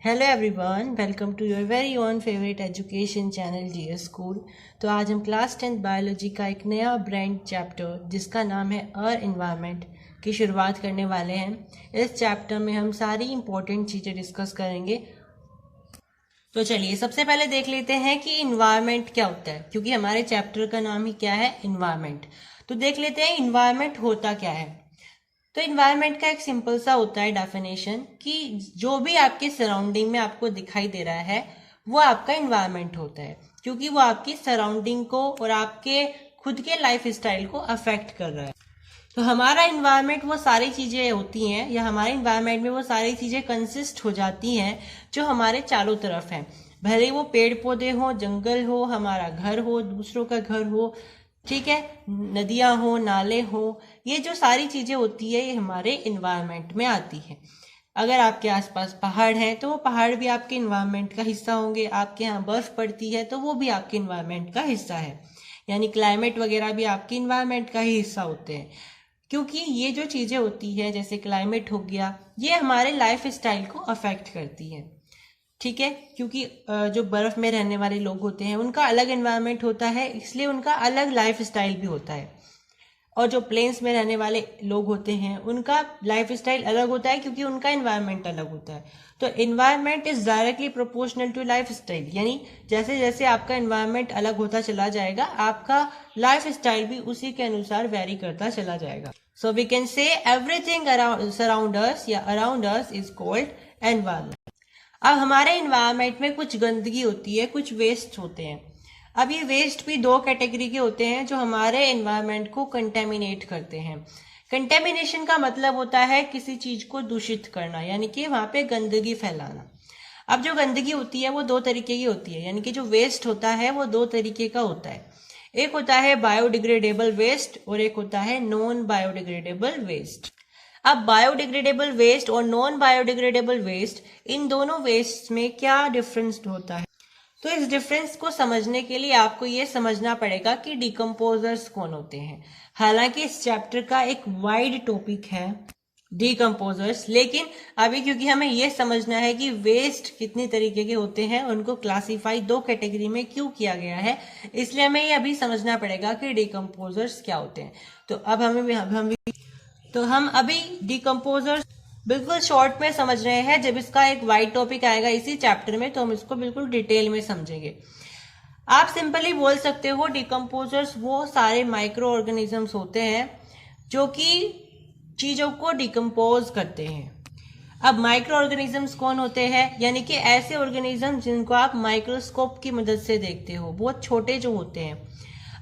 Hello everyone, welcome to your very own favourite education channel GS school. तो आज हम class 10 biology का एक नया ब्रांड चैप्टर जिसका नाम है अर्थ एनवायरनमेंट की शुरुआत करने वाले हैं। इस चैप्टर में हम सारी इंपॉर्टेंट चीज़ें डिस्कस करेंगे। तो चलिए सबसे पहले देख लेते हैं कि इन्वायरमेंट क्या होता है, क्योंकि हमारे चैप्टर का नाम ही क्या है, इन्वायरमेंट। तो देख लेते हैं इन्वायरमेंट होता क्या है। तो इन्वायरमेंट का एक सिंपल सा होता है डेफिनेशन कि जो भी आपके सराउंडिंग में आपको दिखाई दे रहा है वो आपका इन्वायरमेंट होता है, क्योंकि वो आपकी सराउंडिंग को और आपके खुद के लाइफ स्टाइल को अफेक्ट कर रहा है। तो हमारा इन्वायरमेंट वो सारी चीजें होती हैं, या हमारे इन्वायरमेंट में वो सारी चीजें कंसिस्ट हो जाती हैं जो हमारे चारों तरफ हैं। भले वो पेड़ पौधे हो, जंगल हो, हमारा घर हो, दूसरों का घर हो, ठीक है, नदियां हो, नाले हो, ये जो सारी चीजें होती है ये हमारे इन्वायरमेंट में आती है। अगर आपके आसपास पहाड़ हैं तो वो पहाड़ भी आपके इन्वायरमेंट का हिस्सा होंगे। आपके यहाँ बर्फ पड़ती है तो वो भी आपके इन्वायरमेंट का हिस्सा है। यानी क्लाइमेट वगैरह भी आपके इन्वायरमेंट का ही हिस्सा होते हैं, क्योंकि ये जो चीजें होती है जैसे क्लाइमेट हो गया, ये हमारे लाइफ स्टाइल को अफेक्ट करती है। ठीक है, क्योंकि जो बर्फ में रहने वाले लोग होते हैं उनका अलग एनवायरनमेंट होता है, इसलिए उनका अलग लाइफ स्टाइल भी होता है। और जो प्लेन्स में रहने वाले लोग होते हैं उनका लाइफ स्टाइल अलग होता है, क्योंकि उनका एनवायरनमेंट अलग होता है। तो environment is directly proportional to life style, यानी जैसे जैसे आपका एनवायरनमेंट अलग होता चला जाएगा आपका लाइफ स्टाइल भी उसी के अनुसार वेरी करता चला जाएगा। So we can say everything around surround us या around us is called environment. अब हमारे इन्वायरमेंट में कुछ गंदगी होती है, कुछ वेस्ट होते हैं। अब ये वेस्ट भी दो कैटेगरी के होते हैं जो हमारे इन्वायरमेंट को कंटेमिनेट करते हैं। कंटेमिनेशन का मतलब होता है किसी चीज को दूषित करना, यानी कि वहां पे गंदगी फैलाना। अब जो गंदगी होती है वो दो तरीके की होती है, यानी कि जो वेस्ट होता है वो दो तरीके का होता है। एक होता है बायोडिग्रेडेबल वेस्ट और एक होता है नॉन बायोडिग्रेडेबल वेस्ट। अब बायोडिग्रेडेबल वेस्ट और नॉन बायोडिग्रेडेबल वेस्ट, इन दोनों वेस्ट में क्या डिफरेंस होता है? तो इस डिफरेंस को समझने के लिए आपको ये समझना पड़ेगा कि डिकम्पोजर्स कौन होते हैं। हालांकि इस चैप्टर का एक वाइड टॉपिक है डिकम्पोजर्स, लेकिन अभी क्योंकि हमें ये समझना है कि वेस्ट कितनी तरीके के होते हैं, उनको क्लासीफाई दो कैटेगरी में क्यों किया गया है, इसलिए हमें ये अभी समझना पड़ेगा कि डिकम्पोजर्स क्या होते हैं। तो अब हम अभी डिकम्पोजर बिल्कुल शॉर्ट में समझ रहे हैं। जब इसका एक वाइड टॉपिक आएगा इसी चैप्टर में तो हम इसको बिल्कुल डिटेल में समझेंगे। आप सिंपली बोल सकते हो डिकम्पोजर्स वो सारे माइक्रो ऑर्गेनिजम्स होते हैं जो कि चीजों को डिकम्पोज करते हैं। अब माइक्रो ऑर्गेनिजम्स कौन होते हैं? यानी कि ऐसे ऑर्गेनिज्म जिनको आप माइक्रोस्कोप की मदद से देखते हो, बहुत छोटे जो होते हैं।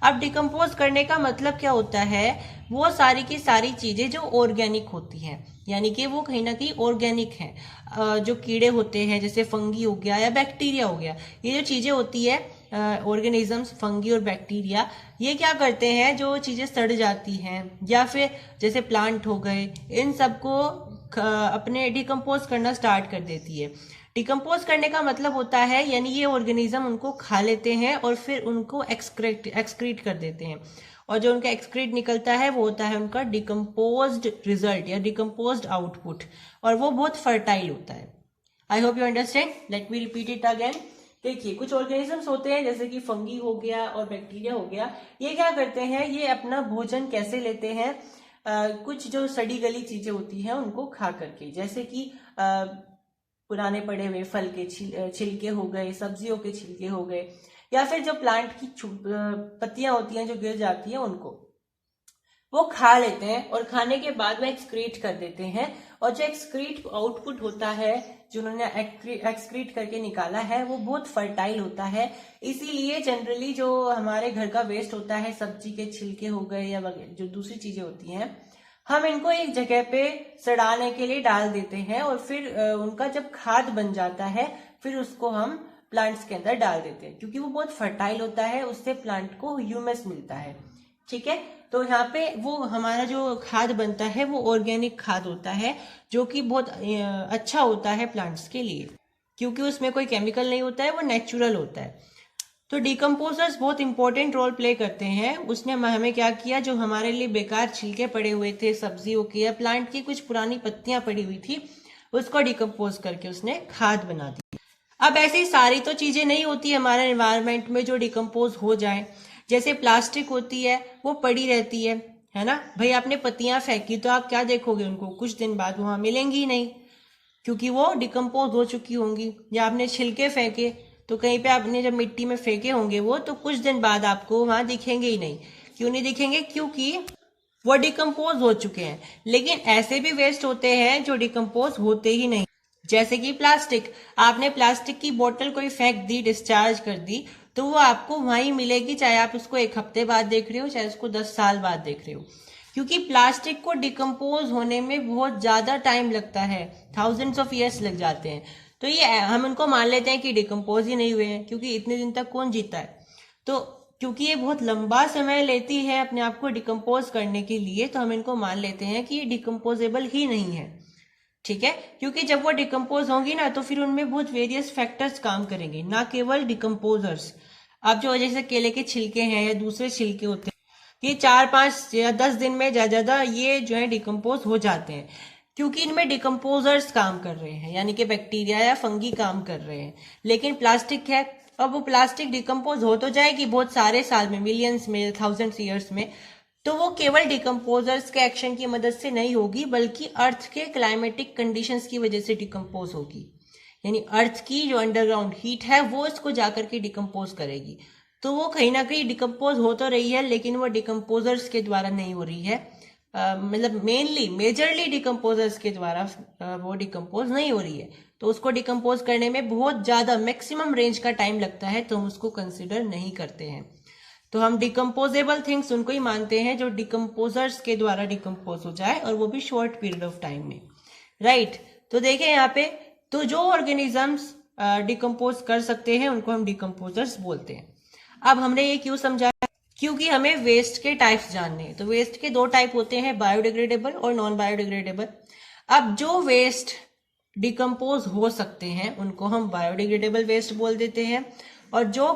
अब डिकम्पोज करने का मतलब क्या होता है? वो सारी की सारी चीजें जो ऑर्गेनिक होती हैं, यानी कि वो कहीं ना कहीं ऑर्गेनिक हैं। जो कीड़े होते हैं जैसे फंगी हो गया या बैक्टीरिया हो गया, ये जो चीजें होती है ऑर्गेनिजम्स, फंगी और बैक्टीरिया, ये क्या करते हैं, जो चीजें सड़ जाती हैं या फिर जैसे प्लांट हो गए, इन सबको अपने डिकम्पोज करना स्टार्ट कर देती है। डिकम्पोज करने का मतलब होता है यानी ये ऑर्गेनिज्म उनको खा लेते हैं और फिर उनको एक्सक्रीट कर देते हैं, और जो उनका एक्सक्रीट निकलता है वो होता है उनका डिकम्पोज्ड रिजल्ट या डिकम्पोज्ड आउटपुट, और वो बहुत फर्टाइल होता है। I hope you understand. Let me repeat it again. देखिए, कुछ ऑर्गेनिजम्स होते हैं जैसे कि फंगी हो गया और बैक्टीरिया हो गया, ये क्या करते हैं, ये अपना भोजन कैसे लेते हैं, कुछ जो सड़ी गली चीजें होती हैं उनको खा करके, जैसे कि पुराने पड़े हुए फल के छिलके हो गए, सब्जियों के छिलके हो गए, या फिर जो प्लांट की पत्तियां होती हैं जो गिर जाती हैं उनको वो खा लेते हैं, और खाने के बाद वो एक्सक्रीट कर देते हैं। और जो एक्सक्रीट आउटपुट होता है, जो उन्होंने एक्सक्रीट करके निकाला है, वो बहुत फर्टाइल होता है। इसीलिए जनरली जो हमारे घर का वेस्ट होता है, सब्जी के छिलके हो गए या जो दूसरी चीजें होती हैं, हम इनको एक जगह पे सड़ाने के लिए डाल देते हैं, और फिर उनका जब खाद बन जाता है फिर उसको हम प्लांट्स के अंदर डाल देते हैं, क्योंकि वो बहुत फर्टाइल होता है, उससे प्लांट को ह्यूमस मिलता है। ठीक है, तो यहाँ पे वो हमारा जो खाद बनता है वो ऑर्गेनिक खाद होता है, जो कि बहुत अच्छा होता है प्लांट्स के लिए, क्योंकि उसमें कोई केमिकल नहीं होता है, वो नेचुरल होता है। तो डिकम्पोजर्स बहुत इंपॉर्टेंट रोल प्ले करते हैं। उसने हमें क्या किया, जो हमारे लिए बेकार छिलके पड़े हुए थे सब्जियों के या प्लांट की कुछ पुरानी पत्तियां पड़ी हुई थी, उसको डिकम्पोज करके उसने खाद बना दी। अब ऐसी सारी तो चीजें नहीं होती हमारे एनवायरनमेंट में जो डिकम्पोज हो जाए। जैसे प्लास्टिक होती है वो पड़ी रहती है ना भाई। आपने पत्तियां फेंकी तो आप क्या देखोगे, उनको कुछ दिन बाद वहां मिलेंगी ही नहीं, क्योंकि वो डिकम्पोज हो चुकी होंगी। या आपने छिलके फेंके तो कहीं पे आपने जब मिट्टी में फेंके होंगे वो, तो कुछ दिन बाद आपको वहां दिखेंगे ही नहीं। क्यों नहीं दिखेंगे? क्योंकि वो डिकम्पोज हो चुके हैं। लेकिन ऐसे भी वेस्ट होते हैं जो डिकम्पोज होते ही नहीं, जैसे कि प्लास्टिक। आपने प्लास्टिक की बोतल कोई फेंक दी, डिस्चार्ज कर दी, तो वो आपको वहीं मिलेगी, चाहे आप उसको 1 हफ्ते बाद देख रहे हो, चाहे उसको 10 साल बाद देख रहे हो। क्योंकि प्लास्टिक को डिकम्पोज होने में बहुत ज्यादा टाइम लगता है, थाउजेंड्स ऑफ ईयर्स लग जाते हैं। तो ये हम उनको मान लेते हैं कि डिकम्पोज ही नहीं हुए हैं, क्योंकि इतने दिन तक कौन जीता है। तो क्योंकि ये बहुत लंबा समय लेती है अपने आप को डिकम्पोज करने के लिए, तो हम इनको मान लेते हैं कि ये डिकम्पोजेबल ही नहीं है। ठीक है, क्योंकि जब वो डिकम्पोज होंगी ना, तो फिर उनमें बहुत वेरियस फैक्टर्स काम करेंगे, ना केवल डिकम्पोजर्स। अब जो जैसे केले के छिलके हैं या दूसरे छिलके होते हैं, ये 4, 5 या 10 दिन में ज्यादा ये जो है डिकम्पोज हो जाते हैं, क्योंकि इनमें डिकम्पोजर्स काम कर रहे हैं, यानी कि बैक्टीरिया या फंगी काम कर रहे हैं। लेकिन प्लास्टिक है, अब वो प्लास्टिक डिकम्पोज हो तो जाएगी बहुत सारे साल में, मिलियंस में, थाउजेंड्स ईयर्स में, तो वो केवल डिकम्पोजर्स के एक्शन की मदद से नहीं होगी, बल्कि अर्थ के क्लाइमेटिक कंडीशंस की वजह से डिकम्पोज होगी। यानी अर्थ की जो अंडरग्राउंड हीट है वो इसको जाकर के डिकम्पोज करेगी। तो वो कहीं ना कहीं डिकम्पोज हो तो रही है, लेकिन वो डिकम्पोजर्स के द्वारा नहीं हो रही है। मतलब मेनली मेजरली डिकम्पोजर्स के द्वारा वो डिकम्पोज नहीं हो रही है। तो उसको डिकम्पोज करने में बहुत ज्यादा मैक्सिमम रेंज का टाइम लगता है, तो हम उसको कंसिडर नहीं करते हैं। तो हम डिकम्पोजेबल थिंग्स उनको ही मानते हैं जो डिकम्पोजर्स के द्वारा डिकम्पोज हो जाए, और वो भी शॉर्ट पीरियड ऑफ टाइम में। राइट, तो देखें यहाँ पे, तो जो ऑर्गेनिजम्स डिकम्पोज कर सकते हैं उनको हम डिकम्पोजर्स बोलते हैं। अब हमने ये क्यों समझा? क्योंकि हमें वेस्ट के टाइप्स जानने हैं। तो वेस्ट के 2 टाइप होते हैं, बायोडिग्रेडेबल और नॉन बायोडिग्रेडेबल। अब जो वेस्ट डिकम्पोज हो सकते हैं उनको हम बायोडिग्रेडेबल वेस्ट बोल देते हैं, और जो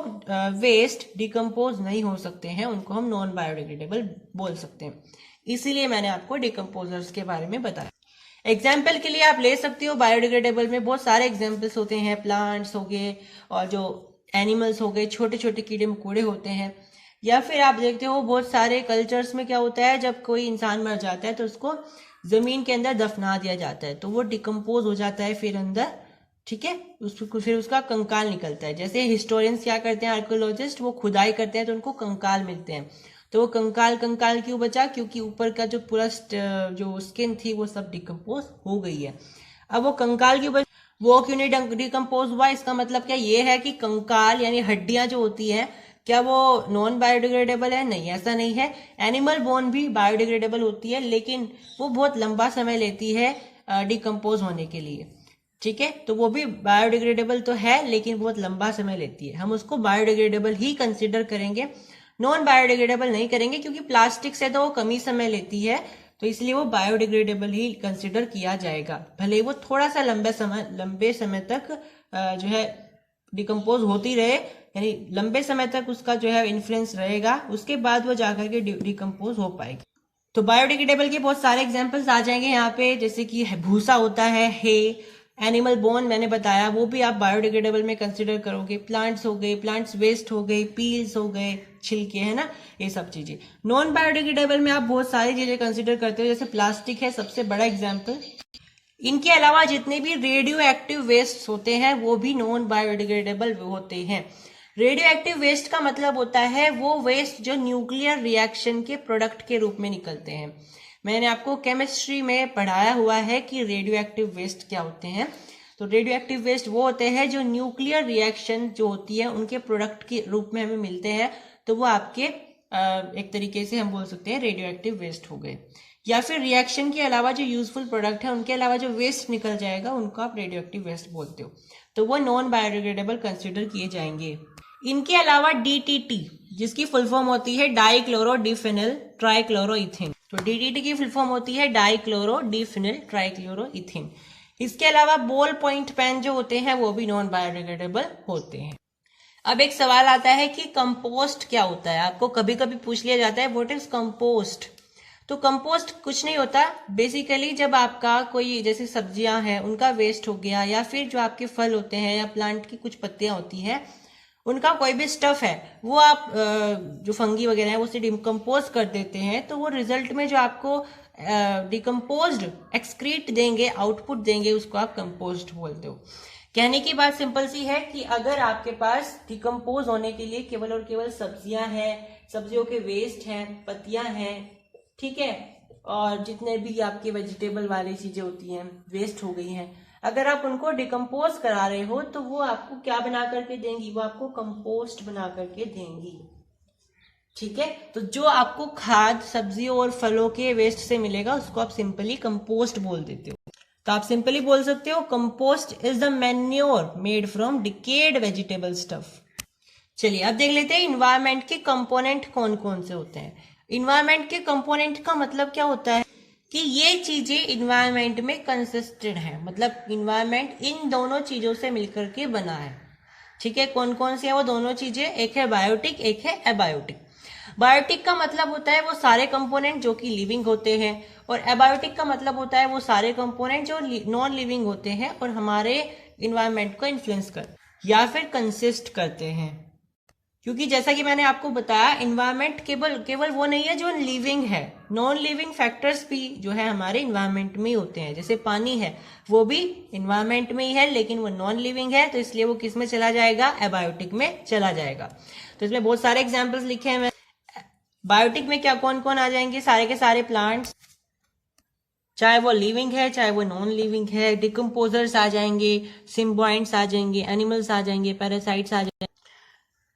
वेस्ट डिकम्पोज नहीं हो सकते हैं उनको हम नॉन बायोडिग्रेडेबल बोल सकते हैं। इसीलिए मैंने आपको डिकम्पोजर्स के बारे में बताया। एग्जाम्पल के लिए आप ले सकते हो, बायोडिग्रेडेबल में बहुत सारे एग्जाम्पल्स होते हैं, प्लांट्स हो गए और जो एनिमल्स हो गए, छोटे छोटे कीड़े मकोड़े होते हैं। या फिर आप देखते हो बहुत सारे कल्चर्स में क्या होता है, जब कोई इंसान मर जाता है तो उसको जमीन के अंदर दफना दिया जाता है, तो वो डिकम्पोज हो जाता है फिर अंदर। ठीक है, उसको फिर उसका कंकाल निकलता है। जैसे हिस्टोरियंस क्या करते हैं, आर्कियोलॉजिस्ट, वो खुदाई करते हैं तो उनको कंकाल मिलते हैं। तो वो कंकाल क्यों बचा? क्योंकि ऊपर का जो पूरा जो स्किन थी वो सब डिकम्पोज हो गई है। अब वो कंकाल क्यों बचा, वो क्यों नहीं डिकम्पोज हुआ? इसका मतलब क्या ये है कि कंकाल यानी हड्डियां जो होती है, क्या वो नॉन बायोडिग्रेडेबल है? नहीं, ऐसा नहीं है। एनिमल बोन भी बायोडिग्रेडेबल होती है, लेकिन वो बहुत लंबा समय लेती है डिकम्पोज होने के लिए। ठीक है, तो वो भी बायोडिग्रेडेबल तो है, लेकिन बहुत लंबा समय लेती है। हम उसको बायोडिग्रेडेबल ही कंसिडर करेंगे, नॉन बायोडिग्रेडेबल नहीं करेंगे, क्योंकि प्लास्टिक से तो वो कम ही समय लेती है, तो इसलिए वो बायोडिग्रेडेबल ही कंसिडर किया जाएगा। भले वो थोड़ा सा लंबे समय तक जो है डिकम्पोज होती रहे, यानी लंबे समय तक उसका जो है इन्फ्लुएंस रहेगा, उसके बाद वो जाकर के डिकम्पोज हो पाएगी। तो बायोडिग्रेडेबल के बहुत सारे एग्जाम्पल्स आ जाएंगे यहाँ पे, जैसे कि भूसा होता है, हे, एनिमल बोन मैंने बताया, वो भी आप बायोडिग्रेडेबल में कंसिडर करोगे। प्लांट्स हो गए, प्लांट्स वेस्ट हो गए, पील्स हो गए, छिलके, है ना, ये सब चीजें। नॉन बायोडिग्रेडेबल में आप बहुत सारी चीजें कंसिडर करते हो, जैसे प्लास्टिक है सबसे बड़ा एग्जाम्पल। इनके अलावा जितने भी रेडियो एक्टिव वेस्ट होते हैं वो भी नॉन बायोडिग्रेडेबल होते हैं। रेडियो एक्टिव वेस्ट का मतलब होता है वो वेस्ट जो न्यूक्लियर रिएक्शन के प्रोडक्ट के रूप में निकलते हैं। मैंने आपको केमिस्ट्री में पढ़ाया हुआ है कि रेडियो एक्टिव वेस्ट क्या होते हैं। तो रेडियो एक्टिव वेस्ट वो होते हैं जो न्यूक्लियर रिएक्शन जो होती है उनके प्रोडक्ट के रूप में हमें मिलते हैं, तो वो आपके एक तरीके से हम बोल सकते हैं रेडियो एक्टिव वेस्ट हो गए। या फिर रिएक्शन के अलावा जो यूजफुल प्रोडक्ट है उनके अलावा जो वेस्ट निकल जाएगा उनको आप रेडियो एक्टिव वेस्ट बोलते हो, तो वो नॉन बायोडिग्रेडेबल कंसिडर किए जाएंगे। इनके अलावा DTT, जिसकी फुल फॉर्म होती है डाइक्लोरो डिफेनिल ट्राइक्लोरोइथेन, तो DTT की फुल फॉर्म होती है डाइक्लोरो डिफेनिल ट्राइक्लोरोइथेन। इसके अलावा बॉल पॉइंट पेन जो होते हैं वो भी नॉन बायोडिग्रेडेबल होते हैं। अब एक सवाल आता है कि कंपोस्ट क्या होता है, आपको कभी कभी पूछ लिया जाता है व्हाट इज कंपोस्ट। तो कंपोस्ट कुछ नहीं होता, बेसिकली जब आपका कोई जैसे सब्जियां हैं उनका वेस्ट हो गया, या फिर जो आपके फल होते हैं या प्लांट की कुछ पत्तियां होती हैं उनका कोई भी स्टफ है, वो आप जो फंगी वगैरह है वो उसे डिकम्पोज कर देते हैं, तो वो रिजल्ट में जो आपको डिकम्पोज्ड एक्सक्रीट देंगे, आउटपुट देंगे, उसको आप कंपोस्ट बोलते हो। कहने की बात सिंपल सी है कि अगर आपके पास डिकम्पोज होने के लिए केवल और केवल सब्जियां हैं, सब्जियों के वेस्ट हैं, पत्तियां हैं, ठीक है, और जितने भी आपके वेजिटेबल वाली चीजें होती हैं वेस्ट हो गई हैं, अगर आप उनको डिकम्पोज करा रहे हो तो वो आपको क्या बना करके देंगी, वो आपको कंपोस्ट बना करके देंगी। ठीक है, तो जो आपको खाद सब्जियों और फलों के वेस्ट से मिलेगा उसको आप सिंपली कंपोस्ट बोल देते हो। तो आप सिंपली बोल सकते हो compost is the manure made from decade vegetable stuff. चलिए अब देख लेते हैं इन्वायरमेंट के कंपोनेंट कौन कौन से होते हैं। इन्वायरमेंट के कंपोनेंट का मतलब क्या होता है कि ये चीजें इन्वायरमेंट में कंसिस्टेड है, मतलब इन्वायरमेंट इन दोनों चीजों से मिलकर के बना है। ठीक है, कौन कौन सी है वो दोनों चीजें, एक है बायोटिक, एक है एबायोटिक। बायोटिक का मतलब होता है वो सारे कंपोनेंट जो कि लिविंग होते हैं, और एबायोटिक का मतलब होता है वो सारे कंपोनेंट जो नॉन लिविंग होते हैं और हमारे इन्वायरमेंट को इन्फ्लुएंस करते या फिर कंसिस्ट करते हैं। क्योंकि जैसा कि मैंने आपको बताया इन्वायरमेंट केवल वो नहीं है जो लिविंग है, नॉन लिविंग फैक्टर्स भी जो है हमारे इन्वायरमेंट में ही होते हैं। जैसे पानी है वो भी इन्वायरमेंट में ही है, लेकिन वो नॉन लिविंग है, तो इसलिए वो किस में चला जाएगा, एबायोटिक में चला जाएगा। तो इसमें बहुत सारे एग्जाम्पल्स लिखे हैं। बायोटिक में क्या कौन कौन आ जाएंगे, सारे के सारे प्लांट्स, चाहे वो लिविंग है चाहे वो नॉन लिविंग है। डिकम्पोजर्स आ जाएंगे, सिम्बायोइंट्स आ जाएंगे, एनिमल्स आ जाएंगे, पैरासाइट्स आ जाएंगे।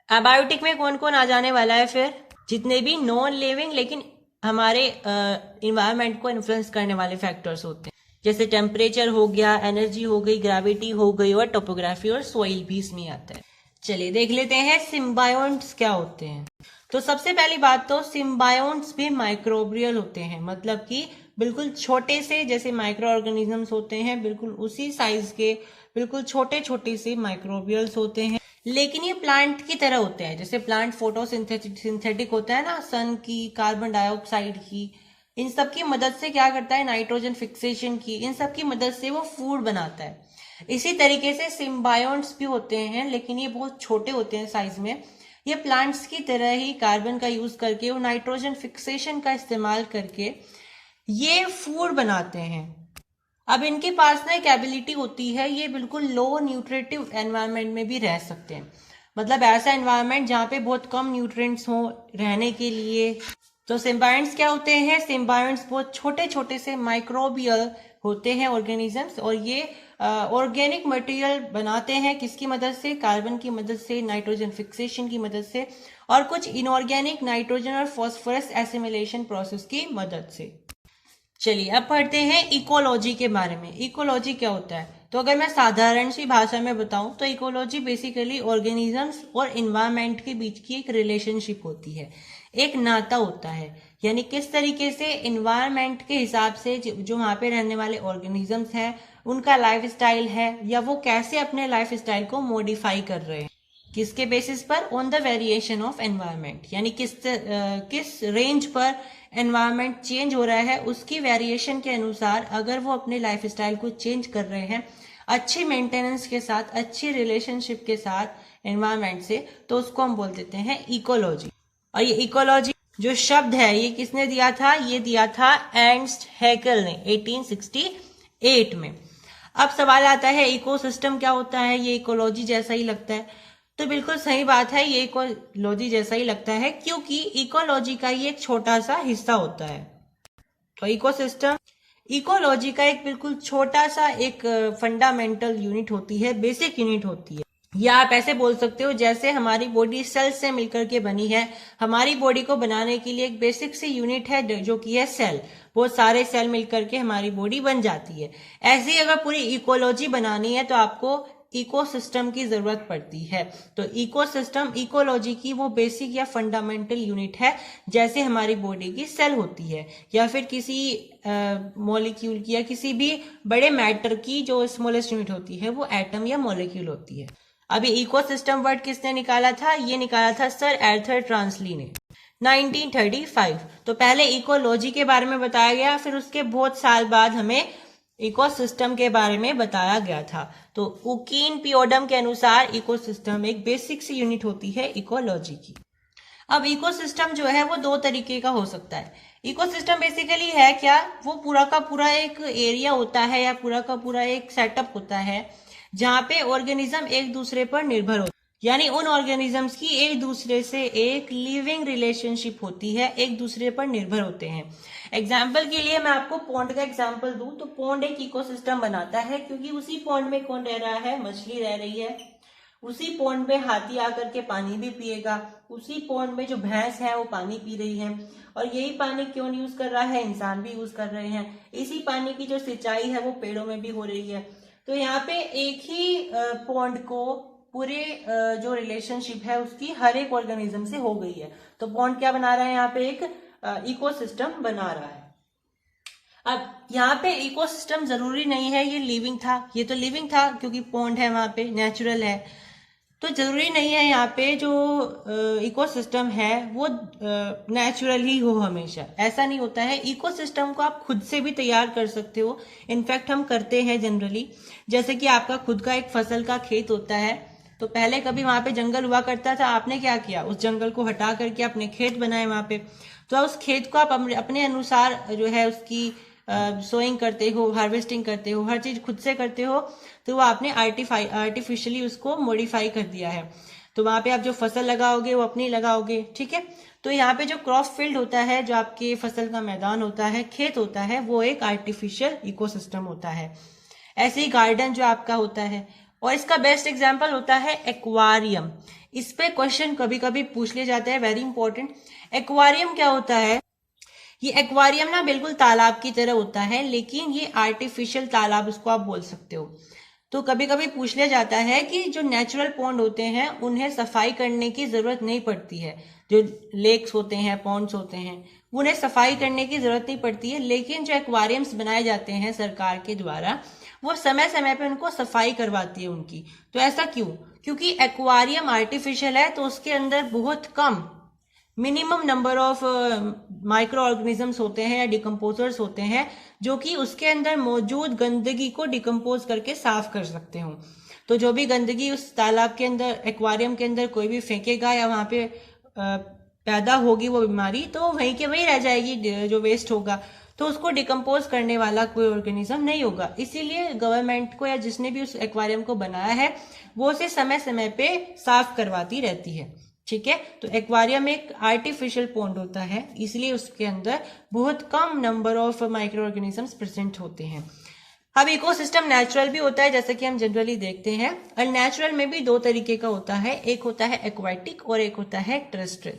एबायोटिक में कौन कौन आ जाने वाला है फिर, जितने भी नॉन लिविंग लेकिन हमारे इन्वायरमेंट को इन्फ्लुएंस करने वाले फैक्टर्स होते हैं, जैसे टेम्परेचर हो गया, एनर्जी हो गई, ग्रेविटी हो गई, और टोपोग्राफी और सोइल भी इसमें आता है। चलिए देख लेते हैं सिम्बायोन्ट्स क्या होते हैं। तो सबसे पहली बात तो सिम्बायोन्ट्स भी माइक्रोबियल होते हैं, मतलब कि बिल्कुल छोटे से जैसे माइक्रो ऑर्गेनिजम्स होते हैं बिल्कुल उसी साइज के बिल्कुल छोटे छोटे से माइक्रोबियल्स होते हैं, लेकिन ये प्लांट की तरह होते हैं। जैसे प्लांट फोटोसिंथेटिक होता है ना, सन की, कार्बन डाइऑक्साइड की, इन सब की मदद से क्या करता है, नाइट्रोजन फिक्सेशन की, इन सब की मदद से वो फूड बनाता है। इसी तरीके से सिम्बायोन्ट्स भी होते हैं, लेकिन ये बहुत छोटे होते हैं साइज में। ये प्लांट्स की तरह ही कार्बन का यूज करके और नाइट्रोजन फिक्सेशन का इस्तेमाल करके ये फूड बनाते हैं। अब इनके पास ना एक एबिलिटी होती है, ये बिल्कुल लो न्यूट्रिटिव एनवायरनमेंट में भी रह सकते हैं, मतलब ऐसा एनवायरनमेंट जहाँ पे बहुत कम न्यूट्रिएंट्स हो रहने के लिए। तो सिम्बायोन्ट्स क्या होते हैं, सिम्बायोन्ट्स बहुत छोटे छोटे से माइक्रोबियल होते हैं ऑर्गेनिजम्स, और ये ऑर्गेनिक मटेरियल बनाते हैं किसकी मदद से, कार्बन की मदद से, नाइट्रोजन फिक्सेशन की मदद से, और कुछ इनऑर्गेनिक नाइट्रोजन और फॉस्फोरस एसिमिलेशन प्रोसेस की मदद से। चलिए अब पढ़ते हैं इकोलॉजी के बारे में। इकोलॉजी क्या होता है, तो अगर मैं साधारण सी भाषा में बताऊं तो इकोलॉजी बेसिकली ऑर्गेनिजम्स और इन्वायरमेंट के बीच की एक रिलेशनशिप होती है, एक नाता होता है। यानी किस तरीके से इन्वायरमेंट के हिसाब से जो वहां पे रहने वाले ऑर्गेनिजम्स हैं उनका लाइफ स्टाइल है, या वो कैसे अपने लाइफ स्टाइल को मॉडिफाई कर रहे हैं, किसके बेसिस पर, on the variation of environment, यानी किस रेंज पर एनवायरमेंट चेंज हो रहा है उसकी वेरिएशन के अनुसार अगर वो अपने लाइफ स्टाइल को चेंज कर रहे हैं अच्छी मेंटेनेंस के साथ, अच्छी रिलेशनशिप के साथ एनवायरमेंट से, तो उसको हम बोल देते हैं इकोलॉजी। और ये इकोलॉजी जो शब्द है ये किसने दिया था, ये दिया था एर्नस्ट हैकेल ने 1868 में। अब सवाल आता है इकोसिस्टम क्या होता है, ये इकोलॉजी जैसा ही लगता है। तो बिल्कुल सही बात है, ये इकोलॉजी जैसा ही लगता है क्योंकि इकोलॉजी का ये एक छोटा सा हिस्सा होता है। तो इकोसिस्टम इकोलॉजी का एक बिल्कुल छोटा सा एक फंडामेंटल यूनिट होती है, बेसिक यूनिट होती है। या आप ऐसे बोल सकते हो जैसे हमारी बॉडी सेल से मिलकर के बनी है, हमारी बॉडी को बनाने के लिए एक बेसिक सी यूनिट है जो कि है सेल। बहुत सारे सेल मिलकर के हमारी बॉडी बन जाती है। ऐसे ही अगर पूरी इकोलॉजी बनानी है तो आपको इकोसिस्टम की जरूरत पड़ती है। तो इकोसिस्टम इकोलॉजी की वो बेसिक या फंडामेंटल यूनिट है, जैसे हमारी बॉडी की सेल होती है, या फिर किसी मॉलिक्यूल की या किसी भी बड़े मैटर की जो स्मॉलेस्ट यूनिट होती है वो एटम या मॉलिक्यूल होती है। अभी इकोसिस्टम वर्ड किसने निकाला था, ये निकाला था सर आर्थर ट्रांसली ने 1935। तो पहले इकोलॉजी के बारे में बताया गया, फिर उसके बहुत साल बाद हमें इकोसिस्टम के बारे में बताया गया था। तो उकीन पियोडम के अनुसार इकोसिस्टम एक बेसिक सी यूनिट होती है इकोलॉजी की। अब इकोसिस्टम जो है वो दो तरीके का हो सकता है। इकोसिस्टम बेसिकली है क्या, वो पूरा का पूरा एक एरिया होता है या पूरा का पूरा एक सेटअप होता है जहाँ पे ऑर्गेनिज्म एक दूसरे पर निर्भर होते हैं, यानी उन ऑर्गेनिजम्स की एक दूसरे से एक लिविंग रिलेशनशिप होती है, एक दूसरे पर निर्भर होते हैं। एग्जाम्पल के लिए मैं आपको पॉन्ड का एग्जाम्पल दूं तो पॉन्ड एक इकोसिस्टम बनाता है, क्योंकि उसी पॉन्ड में कौन रह रहा है, मछली रह रही है। उसी पॉन्ड में हाथी आकर के पानी भी पिएगा, उसी पॉन्ड में जो भैंस है वो पानी पी रही है, और यही पानी क्यों यूज कर रहा है, इंसान भी यूज कर रहे हैं। इसी पानी की जो सिंचाई है वो पेड़ों में भी हो रही है। तो यहाँ पे एक ही पॉन्ड को पूरे जो रिलेशनशिप है उसकी हर एक ऑर्गेनिज्म से हो गई है। तो पॉन्ड क्या बना रहा है, यहाँ पे एक इकोसिस्टम बना रहा है। अब यहाँ पे इकोसिस्टम जरूरी नहीं है ये लिविंग था, ये तो लिविंग था क्योंकि पॉन्ड है वहां पे, नेचुरल है। तो जरूरी नहीं है यहाँ पे जो इकोसिस्टम है वो नेचुरल ही हो हमेशा, ऐसा नहीं होता है। इकोसिस्टम को आप खुद से भी तैयार कर सकते हो, इनफैक्ट हम करते हैं जनरली। जैसे कि आपका खुद का एक फसल का खेत होता है, तो पहले कभी वहां पे जंगल हुआ करता था, आपने क्या किया, उस जंगल को हटा करके अपने खेत बनाए वहां पे। तो उस खेत को आप अपने अनुसार जो है उसकी सोइंग करते हो, हार्वेस्टिंग करते हो, हर चीज खुद से करते हो। तो वो आपने आर्टिफिशियली उसको मॉडिफाई कर दिया है। तो वहां पे आप जो फसल लगाओगे वो अपनी लगाओगे, ठीक है। तो यहाँ पे जो क्रॉप फील्ड होता है, जो आपके फसल का मैदान होता है, खेत होता है, वो एक आर्टिफिशियल इकोसिस्टम होता है। ऐसे ही गार्डन जो आपका होता है, और इसका बेस्ट एग्जाम्पल होता है एक्वारियम। इस पे क्वेश्चन कभी कभी पूछ ले जाते हैं, वेरी इंपॉर्टेंट। एक्वारियम क्या होता है, ये एक्वारियम ना बिल्कुल तालाब की तरह होता है, लेकिन ये आर्टिफिशियल तालाब उसको आप बोल सकते हो। तो कभी कभी पूछ लिया जाता है कि जो नेचुरल पॉन्ड होते हैं उन्हें सफाई करने की जरूरत नहीं पड़ती है, जो लेक्स होते हैं, पॉन्ड्स होते हैं, उन्हें सफाई करने की जरूरत नहीं पड़ती है। लेकिन जो एक्वारियम्स बनाए जाते हैं सरकार के द्वारा, वो समय समय पे उनको सफाई करवाती है उनकी। तो ऐसा क्यों, क्योंकि एक्वारियम आर्टिफिशियल है, तो उसके अंदर बहुत कम minimum number of micro organisms होते हैं या डिकम्पोजर्स होते हैं, जो कि उसके अंदर मौजूद गंदगी को डिकम्पोज करके साफ कर सकते हो। तो जो भी गंदगी उस तालाब के अंदर, एक्वारियम के अंदर कोई भी फेंकेगा या वहां पे पैदा होगी वो बीमारी, तो वहीं के वहीं रह जाएगी, जो वेस्ट होगा। तो उसको डिकम्पोज करने वाला कोई ऑर्गेनिज्म नहीं होगा। इसीलिए गवर्नमेंट को या जिसने भी उस एक्वारियम को बनाया है वो उसे समय समय पे साफ करवाती रहती है, ठीक है। तो एक्वारियम एक आर्टिफिशियल पॉन्ड होता है, इसलिए उसके अंदर बहुत कम number of micro organisms present होते हैं। अब इकोसिस्टम नेचुरल भी होता है, जैसे कि हम जनरली देखते हैं, और नेचुरल में भी दो तरीके का होता है, एक होता है एक्वेटिक और एक होता है टेरेस्ट्रियल।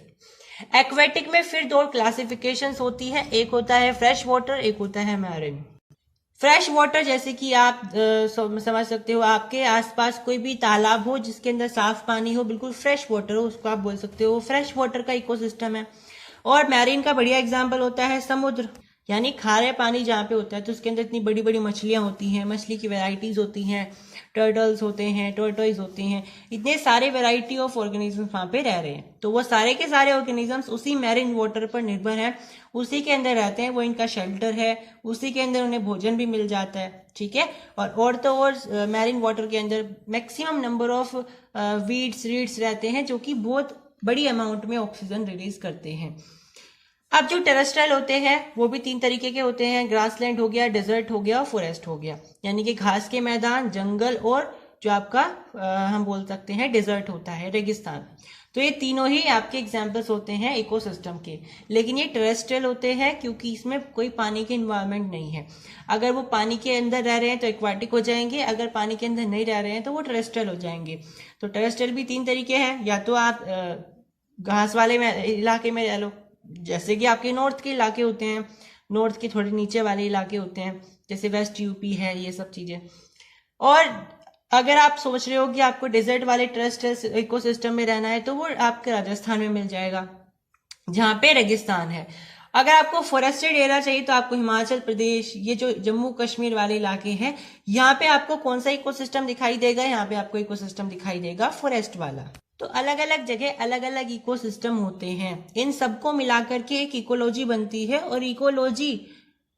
एक्वेटिक में फिर दो क्लासिफिकेशंस होती है, एक होता है फ्रेश वाटर, एक होता है मैरिन। फ्रेश वाटर जैसे कि आप समझ सकते हो, आपके आसपास कोई भी तालाब हो जिसके अंदर साफ पानी हो, बिल्कुल फ्रेश वाटर हो, उसको आप बोल सकते हो फ्रेश वाटर का इकोसिस्टम है। और मैरीन का बढ़िया एग्जांपल होता है समुद्र, यानी खारे पानी जहाँ पे होता है, तो उसके अंदर इतनी बड़ी बड़ी मछलियां होती हैं, मछली की वेराइटीज होती हैं, टर्टल्स होते हैं, टोर्टोइज होते हैं, इतने सारे वेराइटी ऑफ ऑर्गेनिजम्स वहां पे रह रहे हैं। तो वो सारे के सारे ऑर्गेनिजम्स उसी मैरीन वाटर पर निर्भर हैं, उसी के अंदर रहते हैं, वो इनका शेल्टर है, उसी के अंदर उन्हें भोजन भी मिल जाता है, ठीक है। और तो और मैरीन वाटर के अंदर maximum number of weeds reads रहते हैं, जो कि बहुत बड़ी अमाउंट में ऑक्सीजन रिलीज करते हैं। अब जो टेरेस्ट्रियल होते हैं वो भी तीन तरीके के होते हैं, ग्रासलैंड हो गया, डेजर्ट हो गया, फॉरेस्ट हो गया, यानी कि घास के मैदान, जंगल, और जो आपका हम बोल सकते हैं डेजर्ट होता है, रेगिस्तान। तो ये तीनों ही आपके एग्जाम्पल्स होते हैं इकोसिस्टम के। लेकिन ये टेरेस्ट्रियल होते हैं क्योंकि इसमें कोई पानी के इन्वायरमेंट नहीं है। अगर वो पानी के अंदर रह रहे हैं तो एक्वाटिक हो जाएंगे, अगर पानी के अंदर नहीं रह रहे हैं तो वो टेरेस्ट्रियल हो जाएंगे। तो टेरेस्ट्रियल भी तीन तरीके हैं, या तो आप घास वाले इलाके में रह लो, जैसे कि आपके नॉर्थ के इलाके होते हैं, नॉर्थ के थोड़े नीचे वाले इलाके होते हैं, जैसे वेस्ट यूपी है, ये सब चीजें। और अगर आप सोच रहे हो कि आपको डेजर्ट वाले टेरेस्ट्रियल इकोसिस्टम में रहना है, तो वो आपके राजस्थान में मिल जाएगा, जहाँ पे रेगिस्तान है। अगर आपको फॉरेस्टेड एरिया चाहिए तो आपको हिमाचल प्रदेश, ये जो जम्मू कश्मीर वाले इलाके हैं, यहाँ पे आपको कौन सा इकोसिस्टम दिखाई देगा? यहाँ पे आपको इकोसिस्टम दिखाई देगा फॉरेस्ट वाला। तो अलग अलग जगह अलग अलग इकोसिस्टम होते हैं, इन सबको मिलाकर के एक इकोलॉजी बनती है। और इकोलॉजी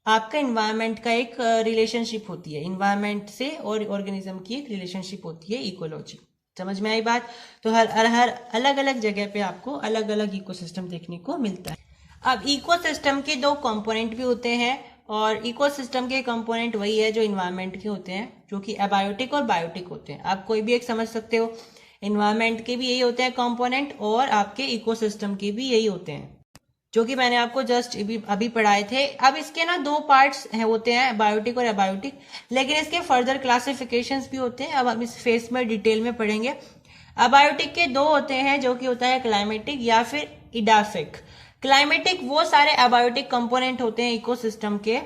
आपका इन्वायरमेंट का एक रिलेशनशिप होती है, इन्वायरमेंट से और ऑर्गेनिज्म की एक रिलेशनशिप होती है इकोलॉजी। समझ में आई बात? तो हर अलग अलग जगह पे आपको अलग अलग इकोसिस्टम देखने को मिलता है। अब इकोसिस्टम के दो कंपोनेंट भी होते हैं, और इकोसिस्टम के कंपोनेंट वही है जो इन्वायरमेंट के होते हैं, जो कि एबायोटिक और बायोटिक होते हैं। आप कोई भी एक समझ सकते हो, इन्वायरमेंट के भी यही होते हैं कंपोनेंट, और आपके इकोसिस्टम के भी यही होते हैं, जो कि मैंने आपको जस्ट अभी पढ़ाए थे। अब इसके ना दो पार्ट्स होते हैं, बायोटिक और एबायोटिक, लेकिन इसके फर्दर क्लासिफिकेशंस भी होते हैं। अब हम इस फेस में डिटेल में पढ़ेंगे। एबायोटिक के दो होते हैं, जो कि होता है क्लाइमेटिक या फिर इडाफिक। क्लाइमेटिक वो सारे एबायोटिक कंपोनेंट होते हैं इकोसिस्टम के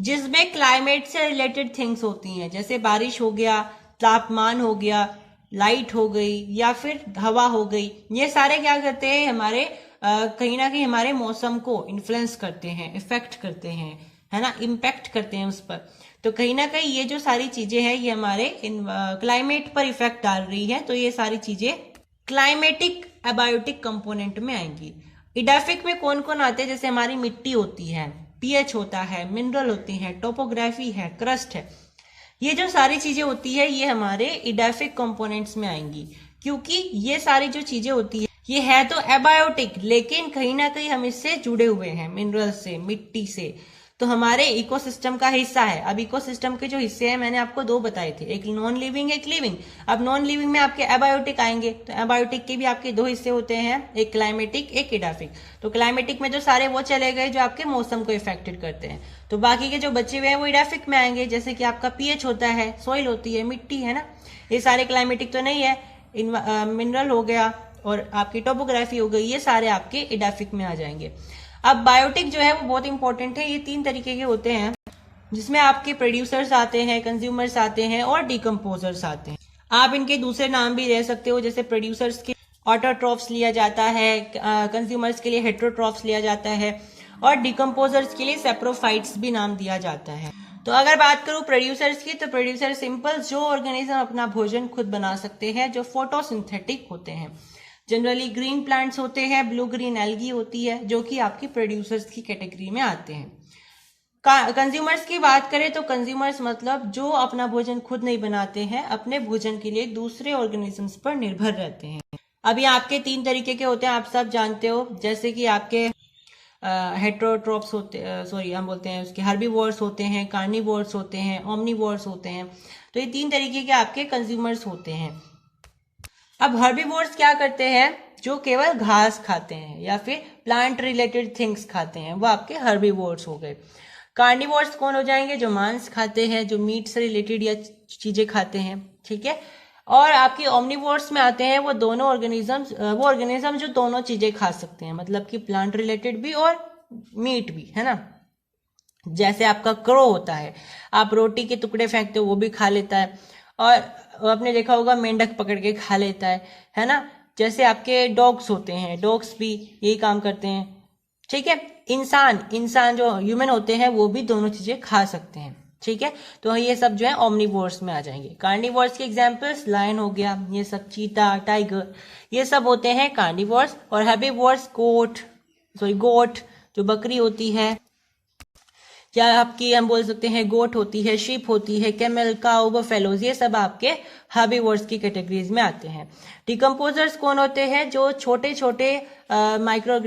जिसमें क्लाइमेट से रिलेटेड थिंग्स होती हैं, जैसे बारिश हो गया, तापमान हो गया, लाइट हो गई, या फिर हवा हो गई। ये सारे क्या करते हैं, हमारे कहीं ना कहीं हमारे मौसम को इन्फ्लुएंस करते हैं, इफेक्ट करते हैं, है ना, इम्पैक्ट करते हैं उस पर। तो कहीं ना कहीं ये जो सारी चीजें हैं ये हमारे क्लाइमेट पर इफेक्ट डाल रही है। तो ये सारी चीजें क्लाइमेटिक एबायोटिक कंपोनेंट में आएंगी। इडाफिक में कौन कौन आते हैं? जैसे हमारी मिट्टी होती है, पीएच होता है, मिनरल होती है, टोपोग्राफी है, क्रस्ट है। ये जो सारी चीजें होती है ये हमारे इडाफिक कंपोनेंट्स में आएंगी, क्योंकि ये सारी जो चीजें होती है ये है तो एबायोटिक, लेकिन कहीं ना कहीं हम इससे जुड़े हुए हैं, मिनरल से, मिट्टी से, तो हमारे इकोसिस्टम का हिस्सा है। अब इकोसिस्टम के जो हिस्से हैं मैंने आपको दो बताए थे, एक नॉन लिविंग, एक लिविंग। अब नॉन लिविंग में आपके एबायोटिक आएंगे, तो एबायोटिक के भी आपके दो हिस्से होते हैं, एक क्लाइमेटिक, एक इडाफिक। तो क्लाइमेटिक में जो सारे वो चले गए जो आपके मौसम को इफेक्टेड करते हैं, तो बाकी के जो बचे हुए हैं वो इडाफिक में आएंगे, जैसे कि आपका पीएच होता है, सॉइल होती है, मिट्टी है ना, ये सारे क्लाइमेटिक तो नहीं है। मिनरल हो गया और आपकी टोपोग्राफी हो गई, ये सारे आपके इडाफिक में आ जाएंगे। अब बायोटिक जो है वो बहुत इंपॉर्टेंट है। ये तीन तरीके के होते हैं, जिसमें आपके प्रोड्यूसर्स आते हैं, कंज्यूमर्स आते हैं और डिकम्पोजर्स आते हैं। आप इनके दूसरे नाम भी ले सकते हो, जैसे प्रोड्यूसर्स के ऑटोट्रॉफ्स लिया जाता है, कंज्यूमर्स के लिए हेट्रोट्रॉफ्स लिया जाता है, और डिकम्पोजर्स के लिए सेप्रोफाइट्स भी नाम दिया जाता है। तो अगर बात करूं प्रोड्यूसर्स की, तो प्रोड्यूसर सिंपल जो ऑर्गेनिज्म अपना भोजन खुद बना सकते हैं, जो फोटोसिंथेटिक होते हैं। जनरली ग्रीन प्लांट्स होते हैं, ब्लू ग्रीन एल्गी होती है, जो कि आपकी प्रोड्यूसर्स की कैटेगरी में आते हैं। कंज्यूमर्स की बात करें तो कंज्यूमर्स मतलब जो अपना भोजन खुद नहीं बनाते हैं, अपने भोजन के लिए दूसरे ऑर्गेनिजम्स पर निर्भर रहते हैं। अभी आपके तीन तरीके के होते हैं, आप सब जानते हो, जैसे कि आपके हेट्रोट्रॉप्स होते, हम बोलते हैं उसके हर्बीवोर्स होते हैं, कार्निवोर्स होते हैं, ओमनीवोर्स होते हैं। तो ये तीन तरीके के आपके कंज्यूमर्स होते हैं। अब हर्बीवोर्स क्या करते हैं? जो केवल घास खाते हैं या फिर प्लांट रिलेटेड थिंग्स खाते हैं, वो आपके हर्बीवोर्स हो गए। कार्निवोर्स कौन हो जाएंगे? जो मांस खाते हैं, जो मीट से रिलेटेड या चीजें खाते हैं, ठीक है। और आपके ओमनीवोर्स में आते हैं वो दोनों ऑर्गेनिज्म जो दोनों चीजें खा सकते हैं, मतलब कि प्लांट रिलेटेड भी और मीट भी, है ना। जैसे आपका क्रो होता है, आप रोटी के टुकड़े फेंकते हो वो भी खा लेता है, और आपने देखा होगा मेंढक पकड़ के खा लेता है ना। जैसे आपके डॉग्स होते हैं, डॉग्स भी यही काम करते हैं, ठीक है। इंसान जो ह्यूमन होते हैं वो भी दोनों चीजें खा सकते हैं, ठीक है। तो ये सब जो है ओमनीवोर्स में आ जाएंगे। कार्निवोर्स के एग्जांपल्स लायन हो गया, ये सब चीता, टाइगर, ये सब होते हैं कार्निवोर्स। और हेर्बीवोर्स गोट जो बकरी होती है, या आपकी हम बोल सकते हैं गोट होती है, शीप होती है, कैमल, काउ, बफेलोज, ये सब आपके हर्बीवोर्स की कैटेगरीज में आते हैं। डिकम्पोजर्स कौन होते हैं? जो छोटे छोटे माइक्रो